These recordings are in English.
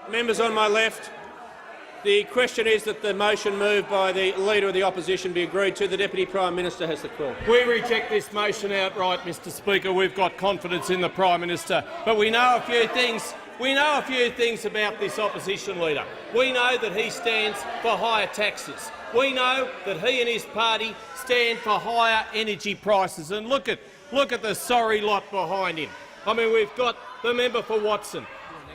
Members on my left, the question is that the motion moved by the Leader of the Opposition be agreed to. The Deputy Prime Minister has the call. We reject this motion outright, Mr Speaker. We've got confidence in the Prime Minister, but we know a few things. We know a few things about this opposition leader. We know that he stands for higher taxes. We know that he and his party stand for higher energy prices. And look at the sorry lot behind him. I mean, we've got the member for Watson.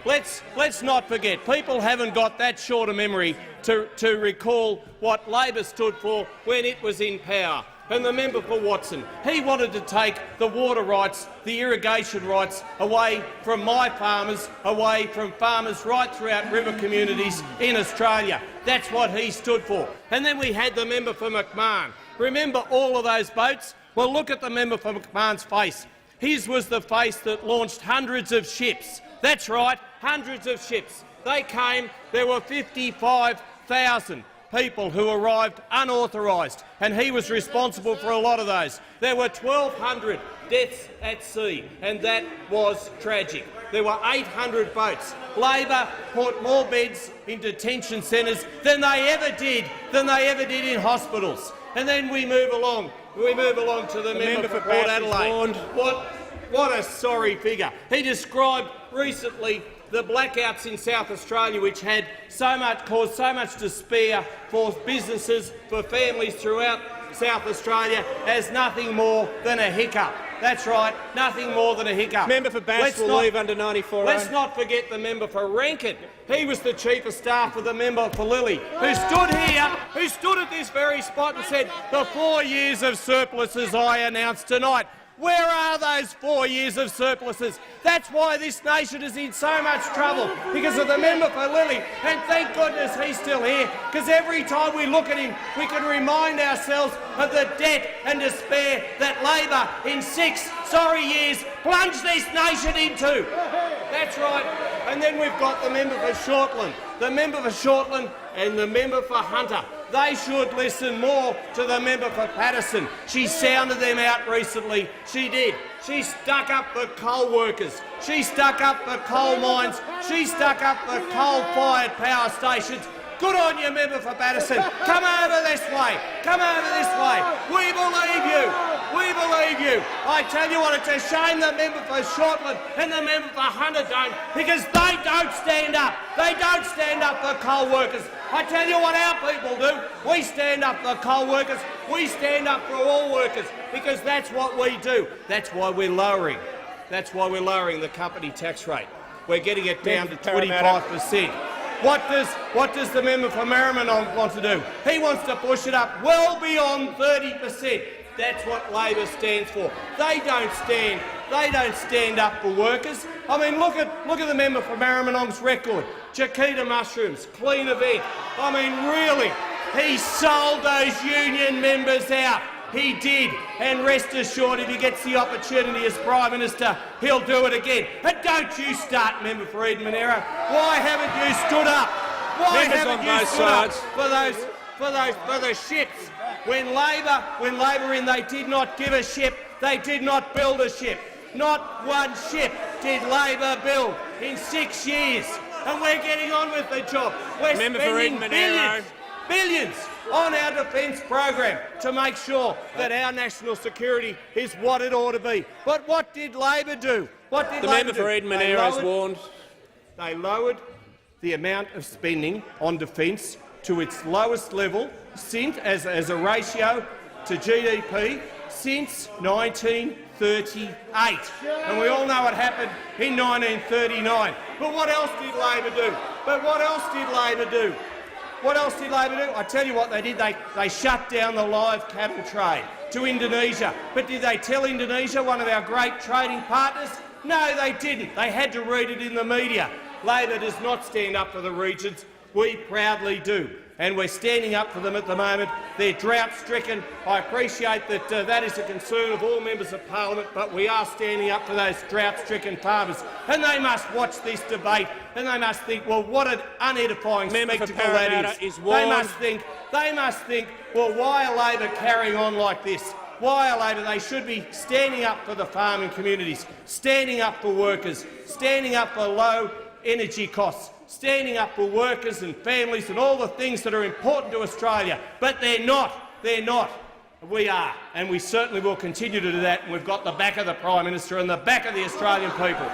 Let's not forget, people haven't got that short a memory to recall what Labor stood for when it was in power. And the member for Watson, he wanted to take the water rights, the irrigation rights away from my farmers, away from farmers right throughout river communities in Australia. That's what he stood for. And then we had the member for McMahon. Remember all of those boats? Well, look at the member for McMahon's face. His was the face that launched hundreds of ships. That's right, hundreds of ships. They came, there were 55,000 people who arrived unauthorised, and he was responsible for a lot of those. There were 1,200 deaths at sea, and that was tragic. There were 800 boats. Labor put more beds in detention centres than they ever did in hospitals. And then we move along. We move along to the member for Port Adelaide. What a sorry figure. He described recently the blackouts in South Australia, which had caused so much despair for businesses, for families throughout South Australia, as nothing more than a hiccup. That's right, nothing more than a hiccup. Member for Bass will leave under 94. Let's not forget the member for Rankin. He was the Chief of Staff of the member for Lilly, who stood here, who stood at this very spot and said, the 4 years of surpluses I announced tonight. Where are those 4 years of surpluses? That's why this nation is in so much trouble, because of the member for Lilly. And thank goodness he's still here, because every time we look at him, we can remind ourselves of the debt and despair that Labor in 6 sorry years plunged this nation into. That's right. And then we've got the member for Shortland. The member for Shortland and the member for Hunter. They should listen more to the member for Patterson. She sounded them out recently. She did. She stuck up for coal workers. She stuck up for coal mines. She stuck up for coal-fired power stations. Good on you, member for Patterson. Come over this way. Come over this way. We believe you. We believe you. I tell you what, it's a shame the member for Shortland and the member for Hunter don't, because they don't stand up. They don't stand up for coal workers. I tell you what our people do. We stand up for coal workers. We stand up for all workers, because that's what we do. That's why we're lowering. That's why we're lowering the company tax rate. We're getting it down to 25%. What does the member for Maribyrnong want to do? He wants to push it up well beyond 30%. That's what Labor stands for. They don't stand up for workers. I mean, look at the member for Maribyrnong's record. Chiquita Mushrooms, clean event. I mean, really, he sold those union members out. He did, and rest assured, if he gets the opportunity as Prime Minister, he'll do it again. And don't you start, member for Eden-Monaro. Why haven't you stood up? Why haven't you stood up for the ships? When Labor in, they did not give a ship. They did not build a ship. Not one ship did Labor build in 6 years, and we're getting on with the job. We're spending billions on our defence program to make sure that our national security is what it ought to be. But what did Labor do? What did the Labor member do? for Eden-Monaro has warned. They lowered the amount of spending on defence to its lowest level since, as a ratio to GDP, since 1938. And we all know what happened in 1939. But what else did Labor do? What else did Labor do? I tell you what they did. They shut down the live cattle trade to Indonesia. But did they tell Indonesia, one of our great trading partners? No, they didn't. They had to read it in the media. Labor does not stand up for the regions. We proudly do. And we're standing up for them at the moment. They're drought-stricken. I appreciate that that is a concern of all members of parliament, but we are standing up for those drought-stricken farmers. And they must watch this debate, and they must think, well, what an unedifying spectacle that is. They must think, well, why are Labor carrying on like this? Why are Labor? They should be standing up for the farming communities, standing up for workers, standing up for low energy costs, standing up for workers and families and all the things that are important to Australia. But they're not. They're not. We are, and we certainly will continue to do that, and we've got the back of the Prime Minister and the back of the Australian people.